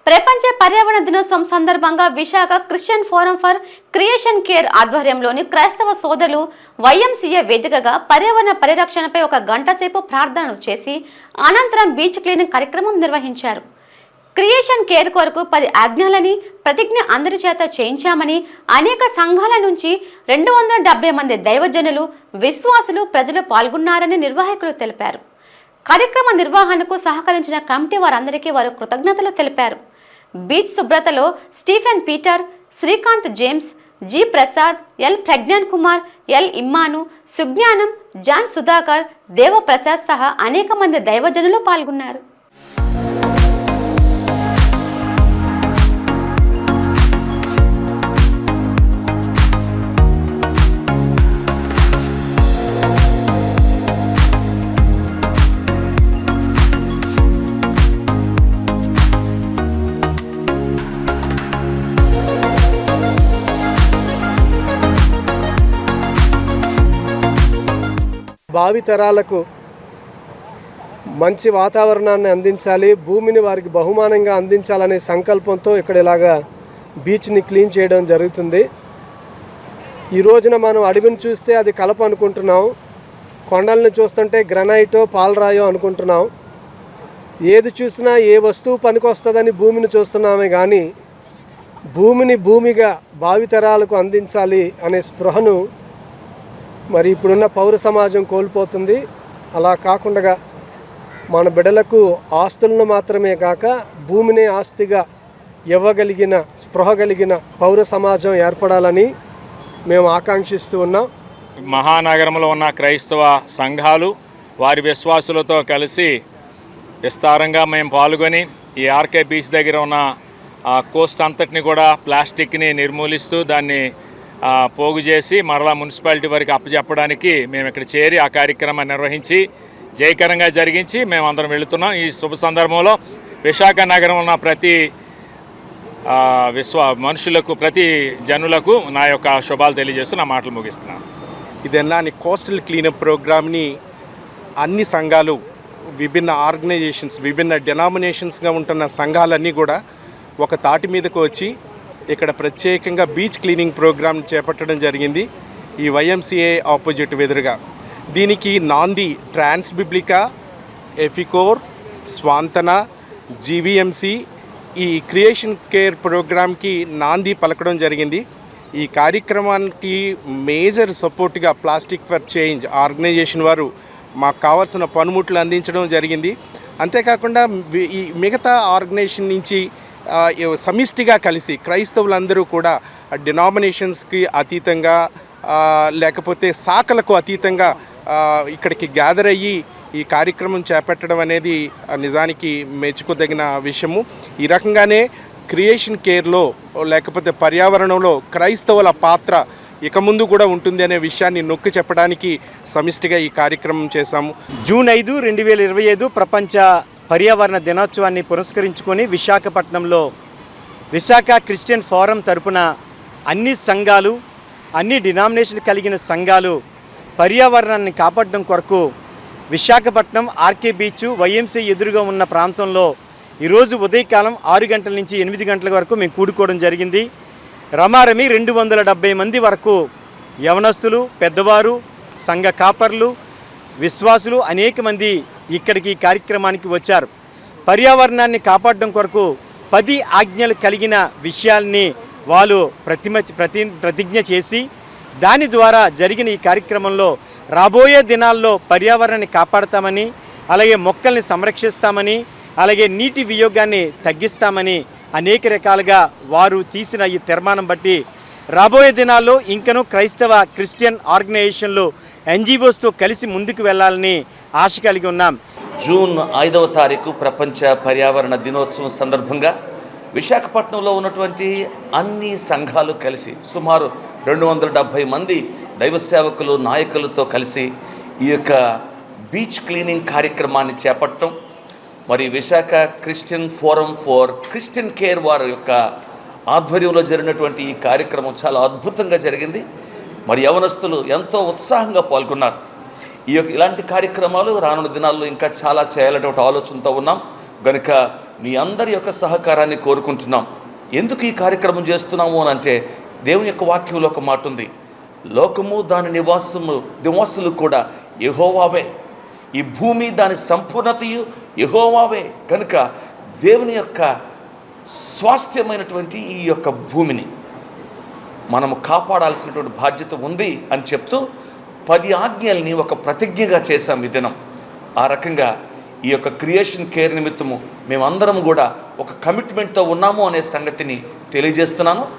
ప్రపంచ పర్యావరణ దినోత్సవం సందర్భంగా Visakha Christian forum for creation care ఆధ్వర్యంలోని క్రైస్తవ సోదరులు వైఎంసీఏ వేదికగా పర్యావరణ పరిరక్షణపై ఒక గంట సేపు ప్రార్థనలు చేసి అనంతరం బీచ్ క్లీనింగ్ కార్యక్రమం నిర్వహించారు. క్రియేషన్ కేర్ కొరకు 10 ఆజ్ఞలని ప్రతిజ్ఞ అందరి చేత చేయించామని, అనేక సంఘాల నుంచి 270 మంది దైవజనులు, విశ్వాసులు, ప్రజలు పాల్గొన్నారని నిర్వాహకులు తెలిపారు. కార్యక్రమ నిర్వహణకు సహకరించిన కమిటీ వారందరికీ వారు కృతజ్ఞతలు తెలిపారు. బీచ్ శుభ్రతలో Stephen Peter, Srikanth James, G Prasad, L Pragnan Kumar, L ఇమ్మాను, సుజ్ఞానం, జాన్ సుధాకర్, దేవప్రసాద్ సహా అనేక మంది దైవజనులు పాల్గొన్నారు. భావితరాలకు మంచి వాతావరణాన్ని అందించాలి, భూమిని వారికి బహుమానంగా అందించాలనే సంకల్పంతో ఇక్కడ ఇలాగా బీచ్ని క్లీన్ చేయడం జరుగుతుంది. ఈ రోజున మనం అడవిని చూస్తే అది కలప అనుకుంటున్నాం, కొండలను చూస్తుంటే గ్రనైటో పాలరాయో అనుకుంటున్నాం. ఏది చూసినా ఏ వస్తువు పనికొస్తుందని భూమిని చూస్తున్నామే కానీ భూమిని భూమిగా భావితరాలకు అందించాలి అనే స్పృహను మరి ఇప్పుడున్న పౌర సమాజం కోల్పోతుంది. అలా కాకుండా మన బిడ్డలకు ఆస్తులను మాత్రమే కాక భూమిని ఆస్తిగా ఇవ్వగలిగిన స్పృహ కలిగిన పౌర సమాజం ఏర్పడాలని మేము ఆకాంక్షిస్తూ ఉన్నాం. మహానగరంలో ఉన్న క్రైస్తవ సంఘాలు వారి విశ్వాసులతో కలిసి విస్తారంగా మేము పాల్గొని ఈ ఆర్కే బీచ్ దగ్గర ఉన్న కోస్ట్ అంతటిని కూడా ప్లాస్టిక్ని నిర్మూలిస్తూ దాన్ని పోగు చేసి మరలా మున్సిపాలిటీ వారికి అప్పచెప్పడానికి మేము ఇక్కడ చేరి ఆ కార్యక్రమాన్ని నిర్వహించి జయకరంగా జరిగించి మేము అందరం వెళుతున్నాం. ఈ శుభ సందర్భంలో విశాఖ నగరం ఉన్న ప్రతి మనుషులకు, ప్రతి జనులకు నా యొక్క శుభాలు తెలియజేస్తూ నా మాటలు ముగిస్తున్నాను. ఇదన్నాని కోస్టల్ క్లీనప్ ప్రోగ్రామ్ని అన్ని సంఘాలు, విభిన్న ఆర్గనైజేషన్స్, విభిన్న డెనామినేషన్స్గా ఉంటున్న సంఘాలన్నీ కూడా ఒక తాటి మీదకు వచ్చి ఇక్కడ ప్రత్యేకంగా బీచ్ క్లీనింగ్ ప్రోగ్రామ్ చేపట్టడం జరిగింది. ఈ వైఎంసీఏ ఆపోజిట్ ఎదురుగా దీనికి నాంది ట్రాన్స్ బిబ్లికా, ఎఫికోర్, స్వాంతన, జీవీఎంసీ ఈ క్రియేషన్ కేర్ ప్రోగ్రామ్కి నాంది పలకడం జరిగింది. ఈ కార్యక్రమానికి మేజర్ సపోర్ట్గా ప్లాస్టిక్ ఫర్ చేంజ్ ఆర్గనైజేషన్ వారు మాకు కావాల్సిన పనిముట్లు అందించడం జరిగింది. అంతేకాకుండా ఈ మిగతా ఆర్గనైజేషన్ నుంచి సమిష్టిగా కలిసి క్రైస్తవులందరూ కూడా డినామినేషన్స్కి అతీతంగా లేకపోతే శాఖలకు అతీతంగా ఇక్కడికి గ్యాదర్ అయ్యి ఈ కార్యక్రమం చేపట్టడం అనేది నిజానికి మెచ్చుకోదగిన విషయము. ఈ రకంగానే క్రియేషన్ కేర్లో లేకపోతే పర్యావరణంలో క్రైస్తవుల పాత్ర ఇక ముందు కూడా ఉంటుంది అనే విషయాన్ని నొక్కి చెప్పడానికి సమిష్టిగా ఈ కార్యక్రమం చేశాము. జూన్ 5, 2025 ప్రపంచ పర్యావరణ దినోత్సవాన్ని పురస్కరించుకొని విశాఖపట్నంలో విశాఖ క్రిస్టియన్ ఫోరం తరపున అన్ని సంఘాలు, అన్ని డినామినేషన్ కలిగిన సంఘాలు పర్యావరణాన్ని కాపాడడం కొరకు విశాఖపట్నం ఆర్కే బీచ్ వైఎంసీ ఎదురుగా ఉన్న ప్రాంతంలో ఈరోజు ఉదయకాలం 6 గంటల నుంచి 8 గంటల వరకు మేము కూడుకోవడం జరిగింది. రమారమి 270 మంది వరకు యవనస్తులు, పెద్దవారు, సంఘ కాపర్లు, విశ్వాసులు అనేక మంది ఇక్కడికి కార్యక్రమానికి వచ్చారు. పర్యావరణాన్ని కాపాడడం కొరకు 10 ఆజ్ఞలు కలిగిన విషయాల్ని వాళ్ళు ప్రతిజ్ఞ చేసి దాని ద్వారా జరిగిన ఈ కార్యక్రమంలో రాబోయే దినాల్లో పర్యావరణాన్ని కాపాడతామని, అలాగే మొక్కల్ని సంరక్షిస్తామని, అలాగే నీటి వినియోగాన్ని తగ్గిస్తామని అనేక రకాలుగా వారు తీసిన ఈ తీర్మానం బట్టి రాబోయే దినాల్లో ఇంకనూ క్రైస్తవ క్రిస్టియన్ ఆర్గనైజేషన్లు ఎన్జిఓస్తో కలిసి ముందుకు వెళ్ళాలని ఆశ కలిగి ఉన్నాం. జూన్ 5వ తారీఖు ప్రపంచ పర్యావరణ దినోత్సవం సందర్భంగా విశాఖపట్నంలో ఉన్నటువంటి అన్ని సంఘాలు కలిసి సుమారు 270 మంది దైవ సేవకులు, నాయకులతో కలిసి ఈ యొక్క బీచ్ క్లీనింగ్ కార్యక్రమాన్ని చేపట్టడం, మరి Visakha Christian forum for Christian care వారి యొక్క ఆధ్వర్యంలో జరిగినటువంటి ఈ కార్యక్రమం చాలా అద్భుతంగా జరిగింది. మరి యవనస్తులు ఎంతో ఉత్సాహంగా పాల్గొన్నారు. ఇలాంటి కార్యక్రమాలు రానున్న దినాల్లో ఇంకా చాలా చేయాలనే ఆలోచనతో ఉన్నాం. కనుక మీ అందరి యొక్క సహకారాన్ని కోరుకుంటున్నాం. ఎందుకు ఈ కార్యక్రమం చేస్తున్నాము అని అంటే, దేవుని యొక్క వాక్యంలో ఒక మాట ఉంది, లోకము దాని నివాసులు కూడా యెహోవావే, ఈ భూమి దాని సంపూర్ణతయు యెహోవావే. కనుక దేవుని యొక్క స్వాస్థ్యమైనటువంటి ఈ యొక్క భూమిని మనము కాపాడాల్సినటువంటి బాధ్యత ఉంది అని చెప్తూ 10 ఆజ్ఞల్ని ఒక ప్రతిజ్ఞగా చేశాం ఈ దినం. ఆ రకంగా ఈ యొక్క క్రియేషన్ కేర్ నిమిత్తము మేమందరం కూడా ఒక కమిట్మెంట్తో ఉన్నాము అనే సంగతిని తెలియజేస్తున్నాను.